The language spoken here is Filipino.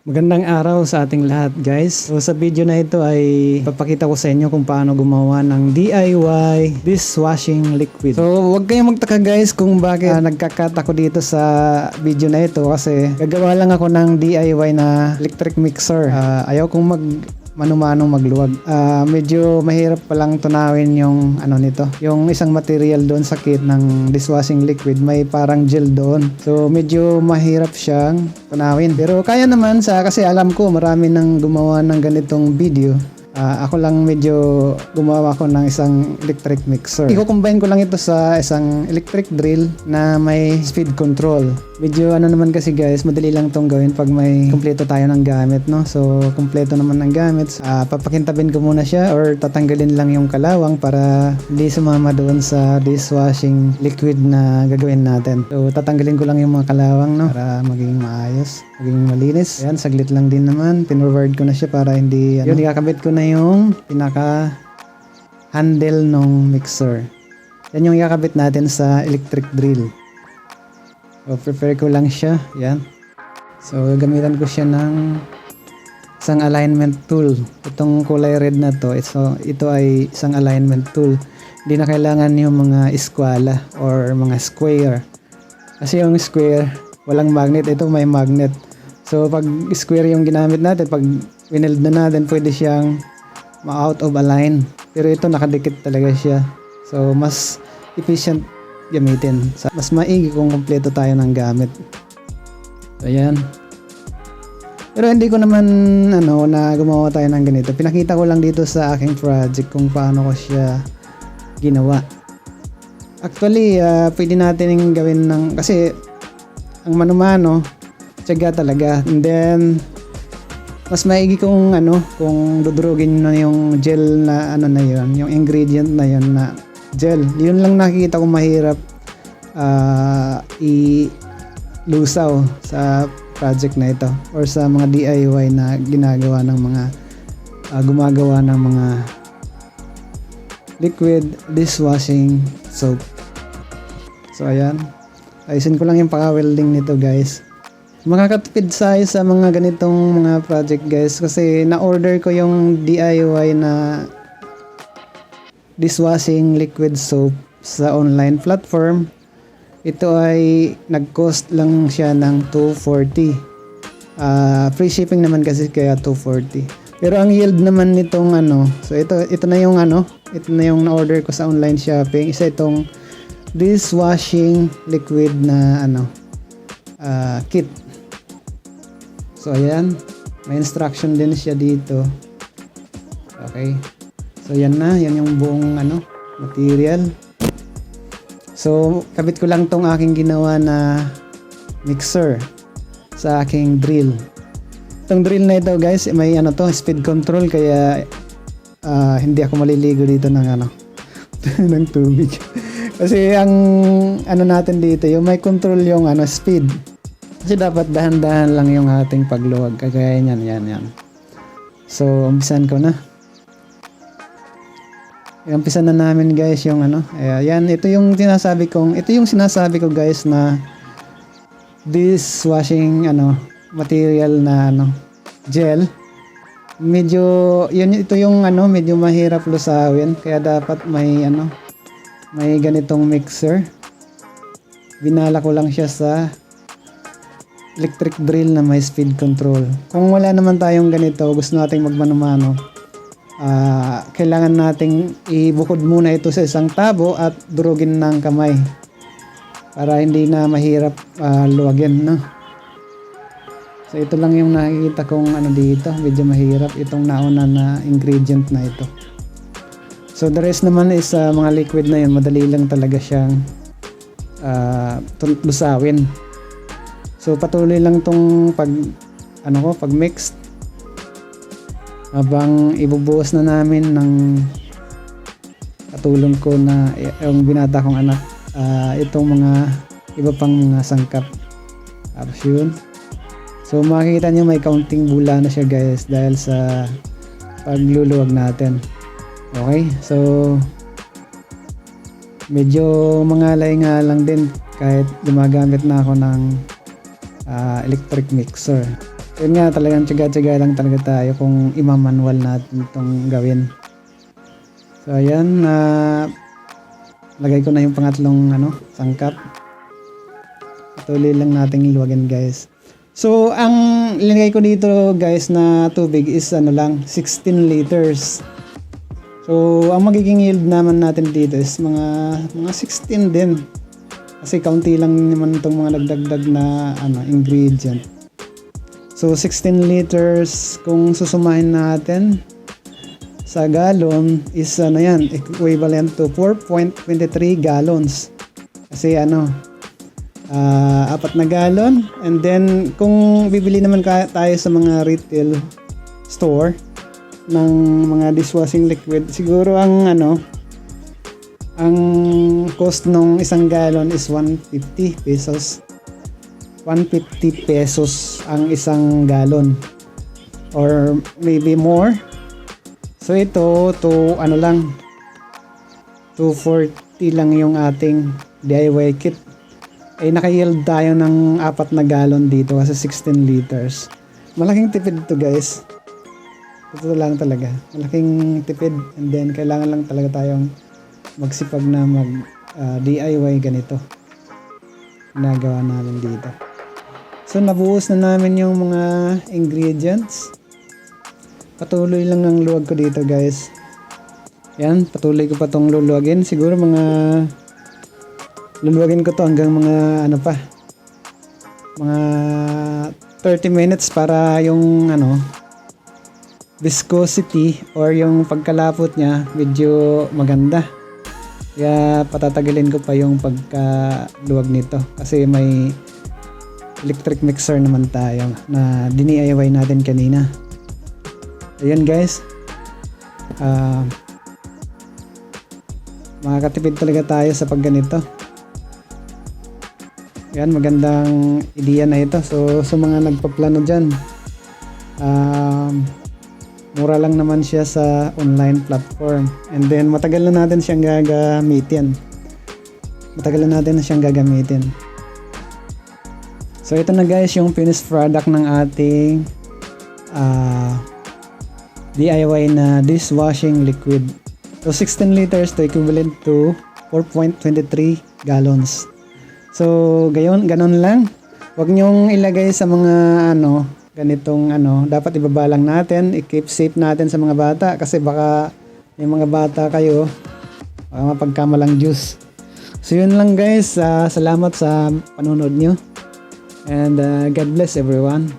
Magandang araw sa ating lahat, guys. So sa video na ito ay papakita ko sa inyo kung paano gumawa ng DIY dishwashing liquid. So huwag kayong magtaka, guys, kung bakit nagkakat ako dito sa video na ito, kasi gagawa lang ako ng DIY na electric mixer. Ayaw kong mano-manong magluwag. Medyo mahirap palang tunawin yung nito. Yung isang material doon sa kit ng dishwashing liquid, may parang gel doon. So medyo mahirap siyang tunawin. Pero kaya naman kasi alam ko marami nang gumawa ng ganitong video. Ako lang medyo gumawa ko ng isang electric mixer. I-combine ko lang ito sa isang electric drill na may speed control. Medyo naman kasi, guys, madali lang tong gawin pag may kumpleto tayo ng gamit, no? So kumpleto naman ng gamit. Papakintabin ko muna siya or tatanggalin lang yung kalawang para hindi sumama doon sa dishwashing liquid na gagawin natin. So tatanggalin ko lang yung mga kalawang, no? Para maging maayos, maging malinis. Ayan, saglit lang din naman. Pinforward ko na siya para hindi yun, ikakabit ko na yung pinaka handle ng mixer. Yan yung ikakabit natin sa electric drill. So prepare ko lang siya. Yan. So gamitan ko siya ng isang alignment tool. Itong kulay red na to, ito ay isang alignment tool. Hindi na kailangan yung mga eskwala or mga square. Kasi yung square walang magnet, ito may magnet. So pag square yung ginamit natin, pag wineld na natin, pwede siyang ma-out of align. Pero ito nakadikit talaga siya. So mas efficient gamitin. Mas maigi kung kumpleto tayo ng gamit. So ayan. Pero hindi ko naman na gumawa tayo ng ganito. Pinakita ko lang dito sa aking project kung paano ko siya ginawa. Actually, pwede natin gawin kasi ang mano-mano, tiyaga talaga. And then mas maigi kung kung dudurugin na yung gel na na yun, yung ingredient na yun na gel. Yun lang nakikita ko mahirap i-lusaw sa project na ito or sa mga DIY na ginagawa ng mga gumagawa ng mga liquid dishwashing soap. So ayan, ayusin ko lang yung paka-welding nito, guys. Makakatipid sa mga ganitong mga project, guys, kasi na-order ko yung DIY na dishwashing liquid soap sa online platform. Ito ay nag-cost lang siya ng $240. Free shipping naman kasi, kaya $240. Pero ang yield naman nitong so ito na yung ito na yung na-order ko sa online shopping. Isa itong dishwashing liquid na kit. So ayan, may instruction din siya dito. Okay. So yan yung buong material. So kabit ko lang tong aking ginawa na mixer sa aking drill. Itong drill na ito, guys, may speed control, kaya hindi ako maliligo dito ng ng tubig. Kasi ang natin dito, yung may control yung speed. Kasi dapat dahan-dahan lang yung ating pagluwag. Kagaya yan. So umpisan ko na. Umpisan na namin, guys, yung ayan, ito yung sinasabi ko, guys, na dishwashing material na gel. Medyo ito yung medyo mahirap lusawin, kaya dapat may may ganitong mixer. Binala ko lang siya sa electric drill na may speed control. Kung wala naman tayong ganito, gusto nating magmano-mano, kailangan nating ibukod muna ito sa isang tabo at durugin ng kamay para hindi na mahirap luwagin, no? So ito lang yung nakikita kong dito, medyo mahirap itong nauna na ingredient na ito. So the rest naman is mga liquid na yun, madali lang talaga siyang lusawin. So patuloy lang tong pag mix habang ibubuhos na namin ng katulong ko na yung binata kong anak itong mga iba pang mga sangkap. Tapos yun. So makikita nyo may counting bula na siya, guys, dahil sa pagluluwag natin. Okay, so medyo mangalay nga lang din kahit gumagamit na ako ng electric mixer. So yun nga, talagang tiyaga-tiyaga lang talaga tayo kung imamanual natin itong gawin. So ayan, lagay ko na yung pangatlong sangkap. Patuloy lang nating luwagin guys. So ang linagay ko dito guys na tubig is 16 liters. So ang magiging yield naman natin dito is mga 16 din. Kasi kaunti lang naman itong mga nagdagdag na ingredient. So 16 liters kung susumahin natin sa gallon is equivalent to 4.23 gallons. Kasi 4 na gallon, and then kung bibili naman tayo sa mga retail store ng mga dishwashing liquid, siguro ang cost ng isang gallon is 150 pesos. 150 pesos ang isang gallon or maybe more. So ito to 240 lang yung ating DIY kit. Ay naka-yield tayo ng 4 na gallon dito kasi 16 liters. Malaking tipid to guys. Totoo lang talaga. Malaking tipid, and then kailangan lang talaga tayong magsipag na DIY ganito. Nagawa namin dito. So nabuhos na namin yung mga ingredients. Patuloy lang ang luwag ko dito guys. Yan, patuloy ko pa tong luluwagin. Siguro luluwagin ko to hanggang mga mga 30 minutes para yung viscosity or yung pagkalapot niya medyo maganda. Kaya patatagalin ko pa yung pagkaluwag nito kasi may electric mixer naman tayo na DIY natin kanina. Ayan guys, makakatipid talaga tayo sa pagganito. Yan, magandang ideya na ito. So sa mga nagpaplano dyan, mura lang naman siya sa online platform, and then matagal na natin siyang gagamitin. So ito na guys yung finished product ng ating DIY na dishwashing liquid. So 16 liters to equivalent to 4.23 gallons. So ganon lang. Huwag nyong ilagay sa mga ganitong dapat ibaba lang natin, i-keep safe natin sa mga bata kasi baka yung mga bata kayo baka mapagkamalang juice. So yun lang guys, salamat sa panonood nyo, and God bless everyone.